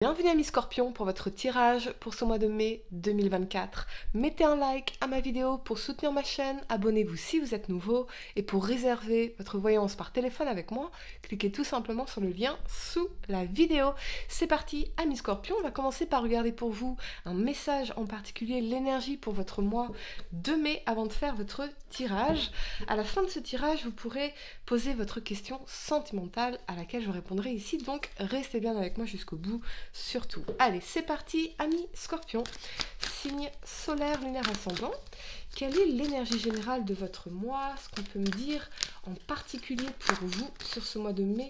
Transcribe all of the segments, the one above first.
Bienvenue amis Scorpions pour votre tirage pour ce mois de mai 2024. Mettez un like à ma vidéo pour soutenir ma chaîne, abonnez-vous si vous êtes nouveau et pour réserver votre voyance par téléphone avec moi, cliquez tout simplement sur le lien sous la vidéo. C'est parti amis Scorpions, on va commencer par regarder pour vous un message en particulier, l'énergie pour votre mois de mai avant de faire votre tirage. À la fin de ce tirage, vous pourrez poser votre question sentimentale à laquelle je répondrai ici, donc restez bien avec moi jusqu'au bout. Surtout. Allez, c'est parti, amis Scorpions. Signe solaire, lunaire, ascendant. Quelle est l'énergie générale de votre mois? Ce qu'on peut me dire en particulier pour vous sur ce mois de mai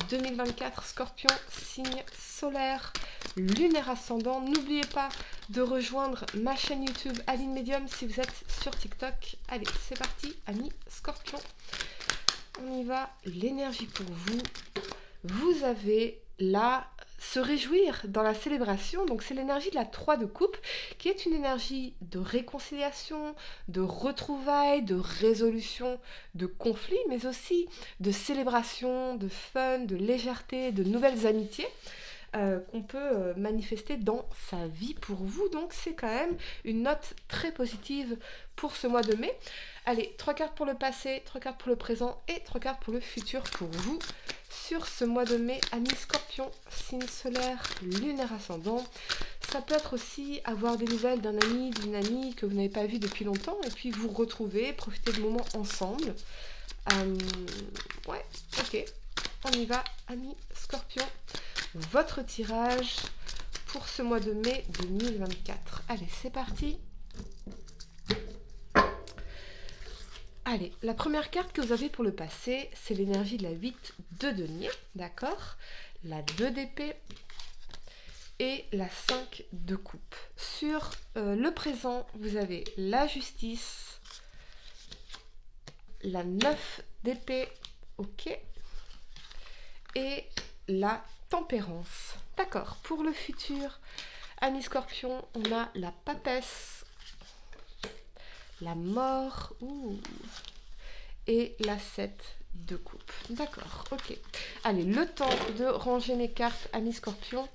2024, Scorpion, signe solaire, lunaire, ascendant. N'oubliez pas de rejoindre ma chaîne YouTube Aline Medium si vous êtes sur TikTok. Allez, c'est parti, amis Scorpions. On y va. L'énergie pour vous. Vous avez là se réjouir dans la célébration, donc c'est l'énergie de la 3 de coupe, qui est une énergie de réconciliation, de retrouvailles, de résolution de conflits, mais aussi de célébration, de fun, de légèreté, de nouvelles amitiés qu'on peut manifester dans sa vie pour vous. Donc c'est quand même une note très positive pour ce mois de mai. Allez, 3 cartes pour le passé, 3 cartes pour le présent et 3 cartes pour le futur pour vous. Sur ce mois de mai, amis Scorpion, signe solaire, lunaire, ascendant. Ça peut être aussi avoir des nouvelles d'un ami, d'une amie que vous n'avez pas vu depuis longtemps et puis vous retrouver, profiter de moments ensemble. Ouais, ok, on y va, amis Scorpion. Votre tirage pour ce mois de mai 2024. Allez, c'est parti. Allez, la première carte que vous avez pour le passé, c'est l'énergie de la 8 de denier, d'accord? La 2 d'épée et la 5 de coupe. Sur le présent, vous avez la justice, la 9 d'épée, ok, et la tempérance. D'accord, pour le futur, amis Scorpion, on a la papesse, la mort, et la 7 de coupe. D'accord, ok. Allez, le temps de ranger mes cartes, amis Scorpion,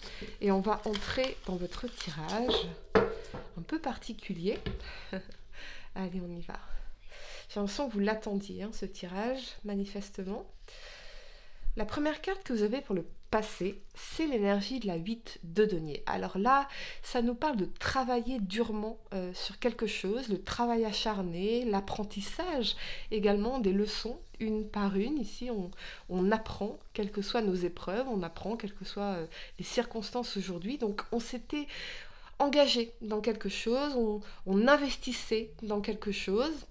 et on va entrer dans votre tirage, un peu particulier. Allez, on y va. J'ai l'impression que vous l'attendiez, hein, ce tirage, manifestement. La première carte que vous avez pour le passé, c'est l'énergie de la 8 de denier. Alors là, ça nous parle de travailler durement sur quelque chose, le travail acharné, l'apprentissage également des leçons, une par une. Ici, on apprend, quelles que soient nos épreuves, on apprend, quelles que soient les circonstances aujourd'hui. Donc, on s'était engagé dans quelque chose, on investissait dans quelque chose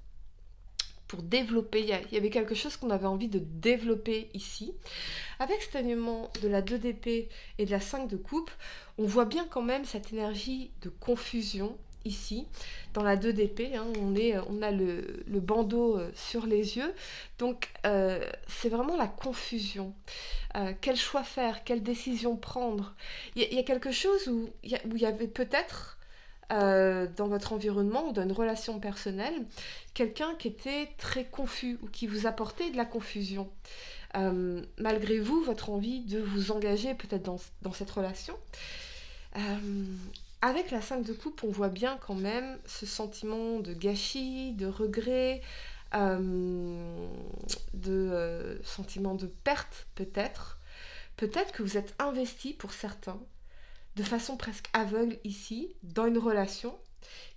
pour développer, il y avait quelque chose qu'on avait envie de développer ici. Avec cet alignement de la 2 d'épée et de la 5 de coupe, on voit bien quand même cette énergie de confusion ici. Dans la 2 d'épée, hein, on a le bandeau sur les yeux, donc c'est vraiment la confusion. Quel choix faire, quelle décision prendre? Il y a quelque chose où il y avait peut-être dans votre environnement ou dans une relation personnelle, quelqu'un qui était très confus ou qui vous apportait de la confusion. Malgré vous, votre envie de vous engager peut-être dans cette relation. Avec la 5 de coupe, on voit bien quand même ce sentiment de gâchis, de regret, sentiment de perte peut-être. Peut-être que vous êtes investi pour certains de façon presque aveugle ici, dans une relation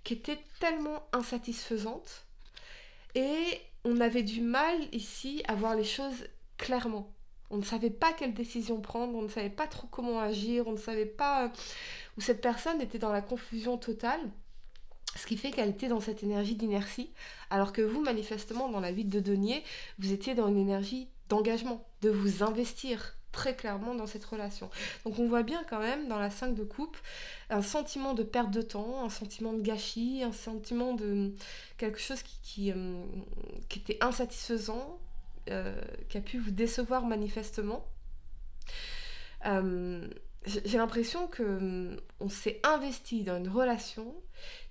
qui était tellement insatisfaisante et on avait du mal ici à voir les choses clairement. On ne savait pas quelle décision prendre, on ne savait pas trop comment agir, on ne savait pas où cette personne était dans la confusion totale, ce qui fait qu'elle était dans cette énergie d'inertie, alors que vous, manifestement, dans la 8 de denier, vous étiez dans une énergie d'engagement, de vous investir très clairement dans cette relation. Donc on voit bien quand même dans la 5 de coupe un sentiment de perte de temps, un sentiment de gâchis, un sentiment de quelque chose qui était insatisfaisant, qui a pu vous décevoir manifestement. J'ai l'impression que on s'est investi dans une relation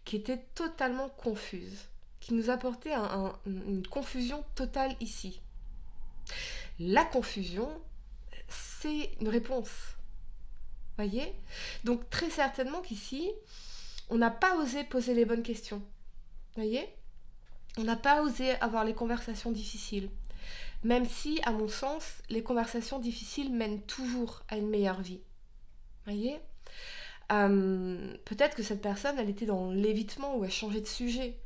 qui était totalement confuse, qui nous apportait une confusion totale ici. La confusion, c'est une réponse. Voyez? Donc très certainement qu'ici, on n'a pas osé poser les bonnes questions. Voyez? On n'a pas osé avoir les conversations difficiles. Même si, à mon sens, les conversations difficiles mènent toujours à une meilleure vie. Voyez? Peut-être que cette personne, elle était dans l'évitement ou elle changeait de sujet,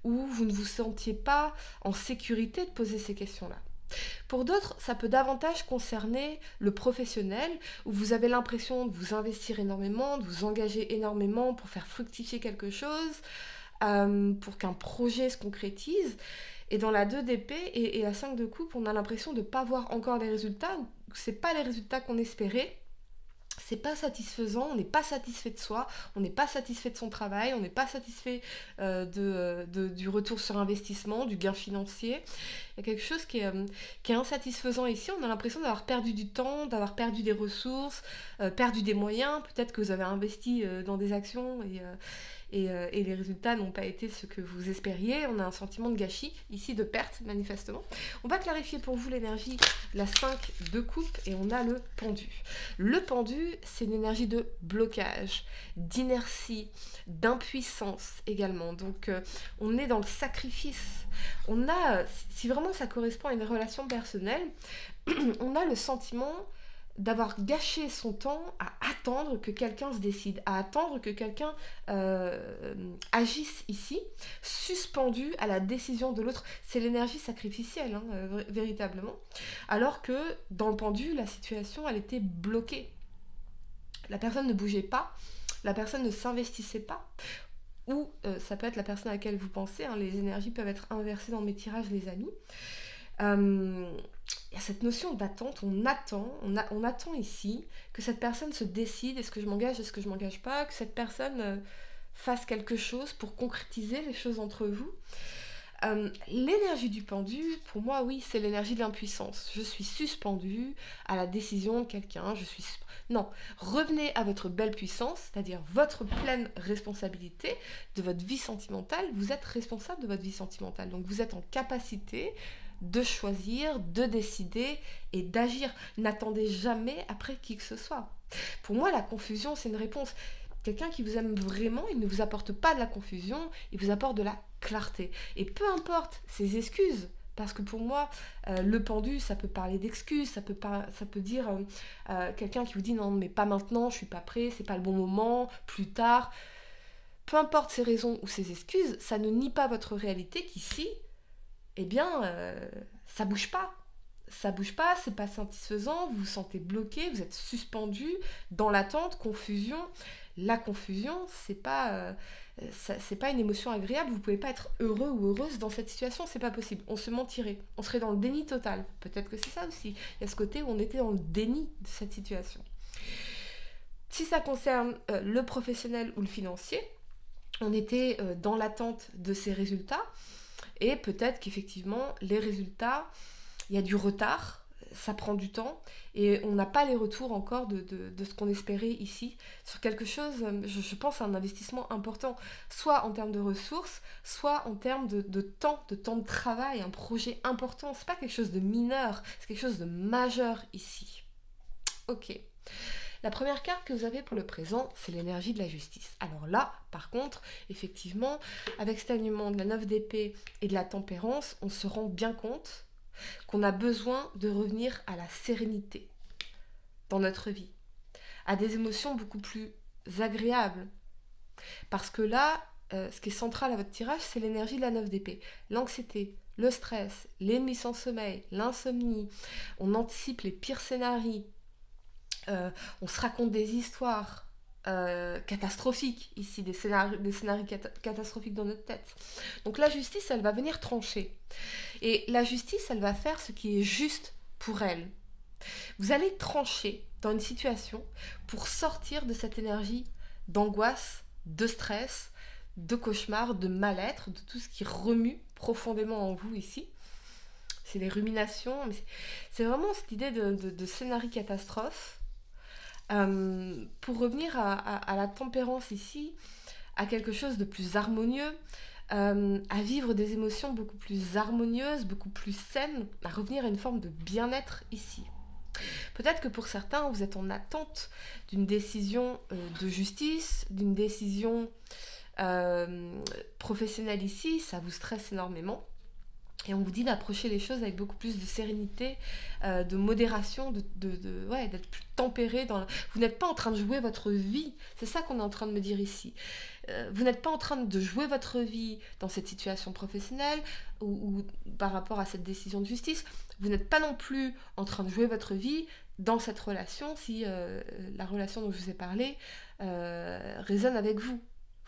ou vous ne vous sentiez pas en sécurité de poser ces questions-là. Pour d'autres, ça peut davantage concerner le professionnel, où vous avez l'impression de vous investir énormément, de vous engager énormément pour faire fructifier quelque chose, pour qu'un projet se concrétise. Et dans la 2 d'épée et la 5 de coupe, on a l'impression de ne pas voir encore les résultats, ou que ce n'est pas les résultats qu'on espérait. C'est pas satisfaisant, on n'est pas satisfait de soi, on n'est pas satisfait de son travail, on n'est pas satisfait du retour sur investissement, du gain financier. Il y a quelque chose qui est insatisfaisant ici, on a l'impression d'avoir perdu du temps, d'avoir perdu des ressources, perdu des moyens, peut-être que vous avez investi dans des actions et les résultats n'ont pas été ce que vous espériez. On a un sentiment de gâchis, ici de perte manifestement. On va clarifier pour vous l'énergie, la 5 de coupe et on a le pendu. Le pendu, c'est une énergie de blocage, d'inertie, d'impuissance également. Donc on est dans le sacrifice. On a, si vraiment ça correspond à une relation personnelle, on a le sentiment d'avoir gâché son temps à attendre que quelqu'un se décide, à attendre que quelqu'un agisse ici, suspendu à la décision de l'autre. C'est l'énergie sacrificielle, hein, véritablement. Alors que dans le pendu, la situation, elle était bloquée. La personne ne bougeait pas, la personne ne s'investissait pas. Ou ça peut être la personne à laquelle vous pensez, hein, les énergies peuvent être inversées dans mes tirages, les amis. Il y a cette notion d'attente, on attend ici que cette personne se décide, est-ce que je m'engage, est-ce que je m'engage pas, que cette personne fasse quelque chose pour concrétiser les choses entre vous. L'énergie du pendu, pour moi, oui, c'est l'énergie de l'impuissance. Je suis suspendue à la décision de quelqu'un, Non, revenez à votre belle puissance, c'est-à-dire votre pleine responsabilité de votre vie sentimentale. Vous êtes responsable de votre vie sentimentale, donc vous êtes en capacité de choisir, de décider et d'agir. N'attendez jamais après qui que ce soit. Pour moi, la confusion, c'est une réponse. Quelqu'un qui vous aime vraiment, il ne vous apporte pas de la confusion, il vous apporte de la clarté. Et peu importe ses excuses, parce que pour moi, le pendu, ça peut parler d'excuses, ça peut dire quelqu'un qui vous dit non, mais pas maintenant, je suis pas prêt, c'est pas le bon moment, plus tard. Peu importe ses raisons ou ses excuses, ça ne nie pas votre réalité qu'ici, eh bien, ça bouge pas. Ça bouge pas, c'est pas satisfaisant, vous vous sentez bloqué, vous êtes suspendu dans l'attente, confusion. La confusion, c'est pas une émotion agréable, vous pouvez pas être heureux ou heureuse dans cette situation, c'est pas possible. On se mentirait, on serait dans le déni total. Peut-être que c'est ça aussi. Il y a ce côté où on était dans le déni de cette situation. Si ça concerne le professionnel ou le financier, on était dans l'attente de ces résultats. Et peut-être qu'effectivement, les résultats, il y a du retard, ça prend du temps, et on n'a pas les retours encore de ce qu'on espérait ici, sur quelque chose, je pense, à un investissement important, soit en termes de ressources, soit en termes de temps de travail, un projet important. C'est pas quelque chose de mineur, c'est quelque chose de majeur ici. Ok. La première carte que vous avez pour le présent, c'est l'énergie de la justice. Alors là, par contre, effectivement, avec cet alignement de la 9 d'épée et de la tempérance, on se rend bien compte qu'on a besoin de revenir à la sérénité dans notre vie, à des émotions beaucoup plus agréables. Parce que là, ce qui est central à votre tirage, c'est l'énergie de la 9 d'épée. L'anxiété, le stress, les nuits sans sommeil, l'insomnie, on anticipe les pires scénarios. On se raconte des histoires catastrophiques ici, des scénarios catastrophiques dans notre tête. Donc la justice, elle va venir trancher. Et la justice, elle va faire ce qui est juste pour elle. Vous allez trancher dans une situation pour sortir de cette énergie d'angoisse, de stress, de cauchemar, de mal-être, de tout ce qui remue profondément en vous ici. C'est les ruminations, mais c'est vraiment cette idée de scénario catastrophe. Pour revenir à la tempérance ici, à quelque chose de plus harmonieux, à vivre des émotions beaucoup plus harmonieuses, beaucoup plus saines, à revenir à une forme de bien-être ici. Peut-être que pour certains, vous êtes en attente d'une décision de justice, d'une décision professionnelle ici, ça vous stresse énormément. Et on vous dit d'approcher les choses avec beaucoup plus de sérénité, de modération, ouais, d'être plus tempéré. Vous n'êtes pas en train de jouer votre vie. C'est ça qu'on est en train de me dire ici. Vous n'êtes pas en train de jouer votre vie dans cette situation professionnelle ou par rapport à cette décision de justice. Vous n'êtes pas non plus en train de jouer votre vie dans cette relation si la relation dont je vous ai parlé résonne avec vous.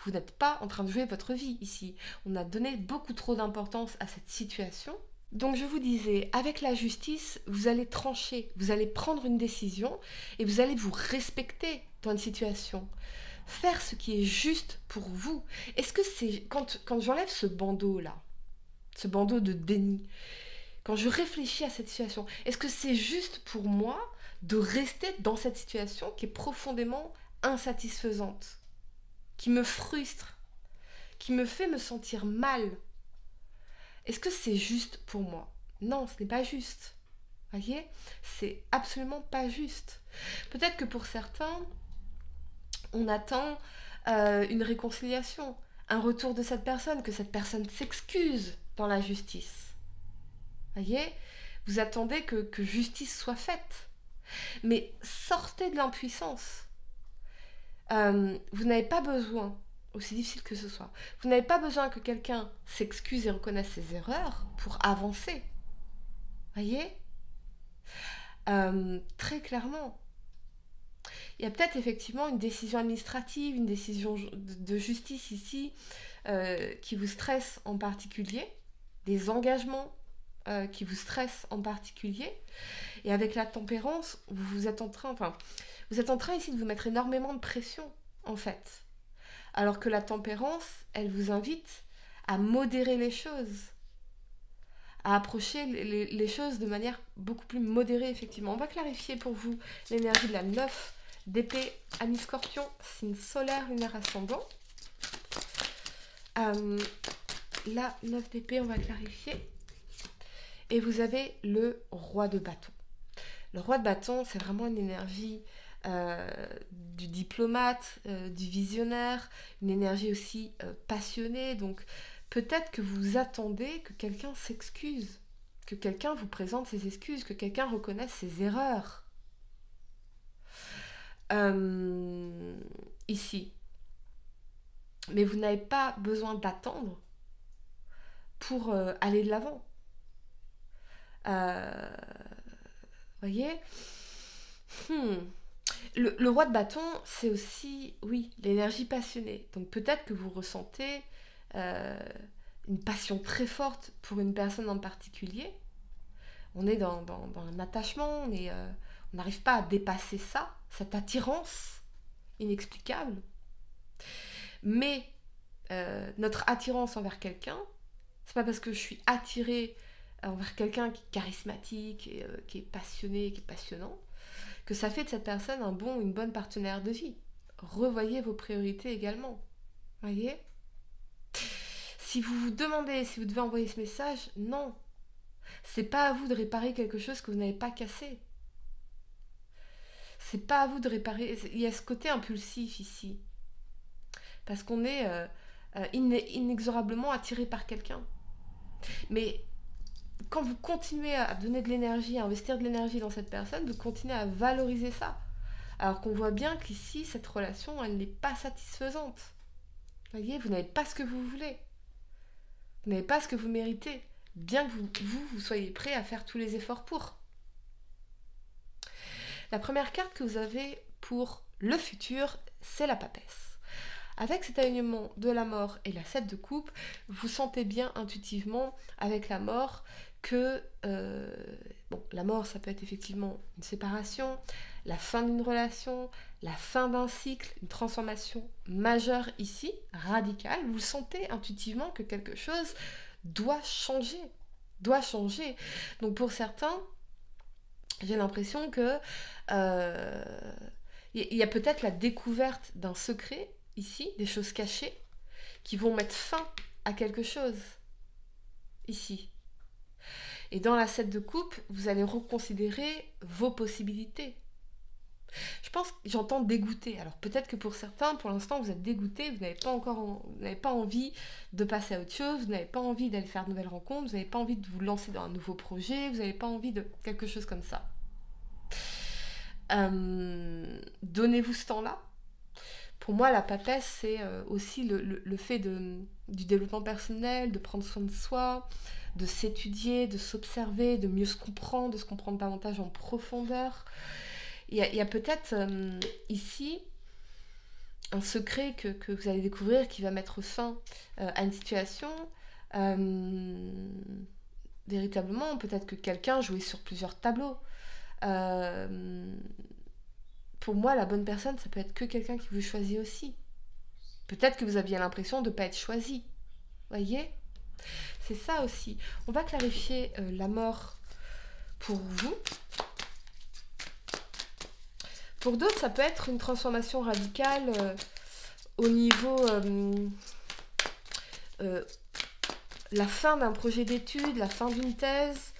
Vous n'êtes pas en train de jouer votre vie ici. On a donné beaucoup trop d'importance à cette situation. Donc je vous disais, avec la justice, vous allez trancher, vous allez prendre une décision et vous allez vous respecter dans une situation. Faire ce qui est juste pour vous. Est-ce que c'est... Quand j'enlève ce bandeau-là, ce bandeau de déni, quand je réfléchis à cette situation, est-ce que c'est juste pour moi de rester dans cette situation qui est profondément insatisfaisante, qui me frustre, qui me fait me sentir mal? Est-ce que c'est juste pour moi? Non, ce n'est pas juste. Voyez, c'est absolument pas juste. Peut-être que pour certains, on attend une réconciliation, un retour de cette personne, que cette personne s'excuse dans la justice. Voyez, vous attendez que justice soit faite. Mais sortez de l'impuissance. Vous n'avez pas besoin, aussi difficile que ce soit, vous n'avez pas besoin que quelqu'un s'excuse et reconnaisse ses erreurs pour avancer. Voyez, très clairement. Il y a peut-être effectivement une décision administrative, une décision de justice ici qui vous stresse en particulier, des engagements qui vous stressent en particulier. Et avec la tempérance, vous êtes en train ici de vous mettre énormément de pression, en fait. Alors que la tempérance, elle vous invite à modérer les choses, à approcher les choses de manière beaucoup plus modérée, effectivement. On va clarifier pour vous l'énergie de la 9 d'épée à mi-scorpion, signe solaire, lunaire ascendant. La 9 d'épée, on va clarifier. Et vous avez le roi de bâton. Le roi de bâton, c'est vraiment une énergie du diplomate, du visionnaire, une énergie aussi passionnée. Donc peut-être que vous attendez que quelqu'un s'excuse, que quelqu'un vous présente ses excuses, que quelqu'un reconnaisse ses erreurs. Ici. Mais vous n'avez pas besoin d'attendre pour aller de l'avant. Voyez, le roi de bâton, c'est aussi, oui, l'énergie passionnée. Donc peut-être que vous ressentez une passion très forte pour une personne en particulier. On est dans un attachement, on n'arrive pas à dépasser ça, cette attirance inexplicable. Mais notre attirance envers quelqu'un, c'est pas parce que je suis attirée envers quelqu'un qui est charismatique, et, qui est passionné, qui est passionnant, que ça fait de cette personne une bonne partenaire de vie. Revoyez vos priorités également. Voyez ? Si vous vous demandez si vous devez envoyer ce message, non. C'est pas à vous de réparer quelque chose que vous n'avez pas cassé. C'est pas à vous de réparer. Il y a ce côté impulsif ici. Parce qu'on est inexorablement attiré par quelqu'un. Mais quand vous continuez à donner de l'énergie, à investir de l'énergie dans cette personne, vous continuez à valoriser ça. Alors qu'on voit bien qu'ici, cette relation, elle n'est pas satisfaisante. Vous voyez, vous n'avez pas ce que vous voulez. Vous n'avez pas ce que vous méritez. Bien que vous soyez prêt à faire tous les efforts pour. La première carte que vous avez pour le futur, c'est la papesse. Avec cet alignement de la mort et la 7 de coupe, vous sentez bien intuitivement avec la mort que la mort, ça peut être effectivement une séparation, la fin d'une relation, la fin d'un cycle, une transformation majeure ici, radicale. Vous sentez intuitivement que quelque chose doit changer. Donc pour certains, j'ai l'impression que y a peut-être la découverte d'un secret ici, des choses cachées, qui vont mettre fin à quelque chose ici. Et dans la 7 de coupe, vous allez reconsidérer vos possibilités. Je pense que j'entends dégoûté. Alors peut-être que pour certains, pour l'instant, vous êtes dégoûté, vous n'avez pas envie de passer à autre chose, vous n'avez pas envie d'aller faire de nouvelles rencontres, vous n'avez pas envie de vous lancer dans un nouveau projet, vous n'avez pas envie de quelque chose comme ça. Donnez-vous ce temps-là. Pour moi, la papesse, c'est aussi le fait du développement personnel, de prendre soin de soi, de s'étudier, de s'observer, de mieux se comprendre, de se comprendre davantage en profondeur. Il y a peut-être ici un secret que vous allez découvrir qui va mettre fin à une situation. Véritablement, peut-être que quelqu'un jouait sur plusieurs tableaux. Pour moi, la bonne personne, ça peut être que quelqu'un qui vous choisit aussi. Peut-être que vous aviez l'impression de ne pas être choisi. Voyez ? C'est ça aussi. On va clarifier la mort pour vous. Pour d'autres, ça peut être une transformation radicale au niveau la fin d'un projet d'études, la fin d'une thèse,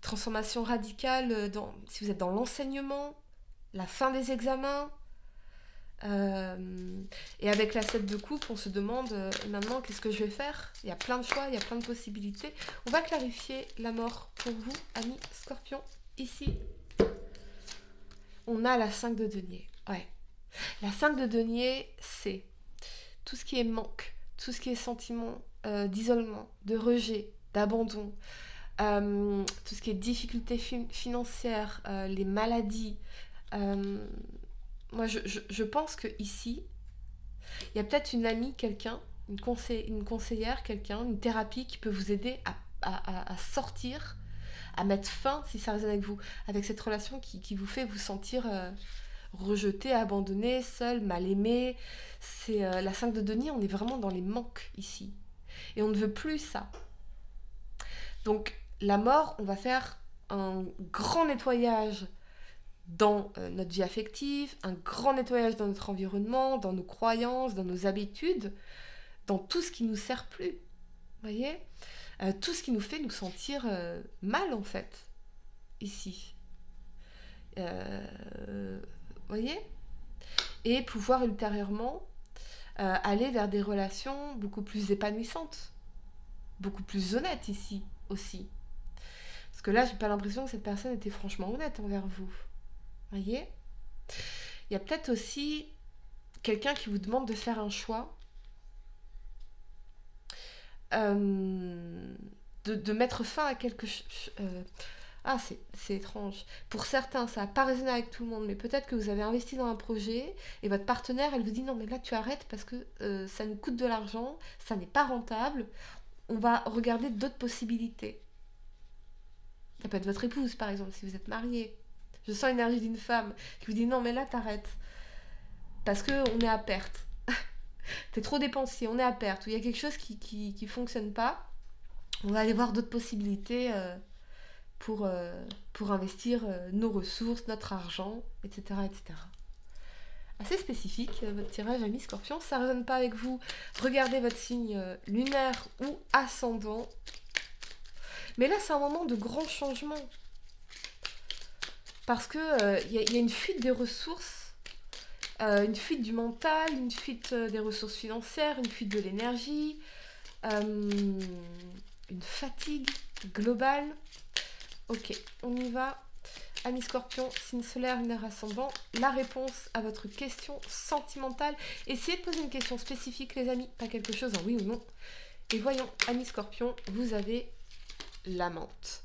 transformation radicale si vous êtes dans l'enseignement, la fin des examens. Et avec la 7 de coupe, on se demande maintenant qu'est-ce que je vais faire. Il y a plein de choix, il y a plein de possibilités. On va clarifier la mort pour vous, amis Scorpion. Ici, on a la 5 de denier. Ouais. La 5 de denier, c'est tout ce qui est manque, tout ce qui est sentiment d'isolement, de rejet, d'abandon, tout ce qui est difficultés financières, les maladies. Moi, je pense que ici, il y a peut-être une amie, quelqu'un, une conseillère, quelqu'un, une thérapie qui peut vous aider à sortir, à mettre fin, si ça résonne avec vous, avec cette relation qui vous fait vous sentir rejeté, abandonné, seul, mal aimé. C'est la 5 de denier, on est vraiment dans les manques ici. Et on ne veut plus ça. Donc, la mort, on va faire un grand nettoyage dans notre vie affective, un grand nettoyage dans notre environnement, dans nos croyances, dans nos habitudes, dans tout ce qui ne nous sert plus. Vous voyez ? Tout ce qui nous fait nous sentir mal, en fait, ici. Voyez ? Et pouvoir ultérieurement aller vers des relations beaucoup plus épanouissantes, beaucoup plus honnêtes ici aussi. Parce que là, j'ai pas l'impression que cette personne était franchement honnête envers vous. Voyez ? Il y a peut-être aussi quelqu'un qui vous demande de faire un choix, de mettre fin à quelque chose. C'est étrange. Pour certains, ça n'a pas résonné avec tout le monde, mais peut-être que vous avez investi dans un projet et votre partenaire, elle vous dit non, mais là tu arrêtes parce que ça nous coûte de l'argent, ça n'est pas rentable, on va regarder d'autres possibilités. Ça peut être votre épouse, par exemple, si vous êtes marié. Je sens l'énergie d'une femme qui vous dit non, mais là t'arrêtes parce qu'on est à perte. T'es trop dépensier, on est à perte, ou il y a quelque chose qui fonctionne pas. On va aller voir d'autres possibilités pour investir nos ressources, notre argent, etc. etc. Assez spécifique, votre tirage, ami Scorpion. Ça ne résonne pas avec vous, regardez votre signe lunaire ou ascendant. Mais là, c'est un moment de grand changement. Parce que y a une fuite des ressources, une fuite du mental, une fuite des ressources financières, une fuite de l'énergie, une fatigue globale. Ok, on y va. Amis Scorpion, signe solaire, lunaire, ascendant. La réponse à votre question sentimentale. Essayez de poser une question spécifique, les amis, pas quelque chose en oui ou non. Et voyons, amis Scorpion, vous avez l'amante.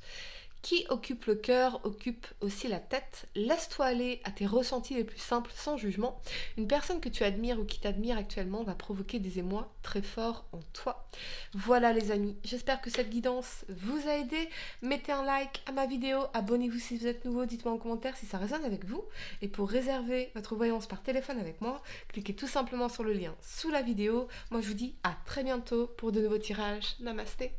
Qui occupe le cœur, occupe aussi la tête. Laisse-toi aller à tes ressentis les plus simples, sans jugement. Une personne que tu admires ou qui t'admire actuellement va provoquer des émois très forts en toi. Voilà les amis, j'espère que cette guidance vous a aidé. Mettez un like à ma vidéo, abonnez-vous si vous êtes nouveau, dites-moi en commentaire si ça résonne avec vous. Et pour réserver votre voyance par téléphone avec moi, cliquez tout simplement sur le lien sous la vidéo. Moi je vous dis à très bientôt pour de nouveaux tirages. Namasté.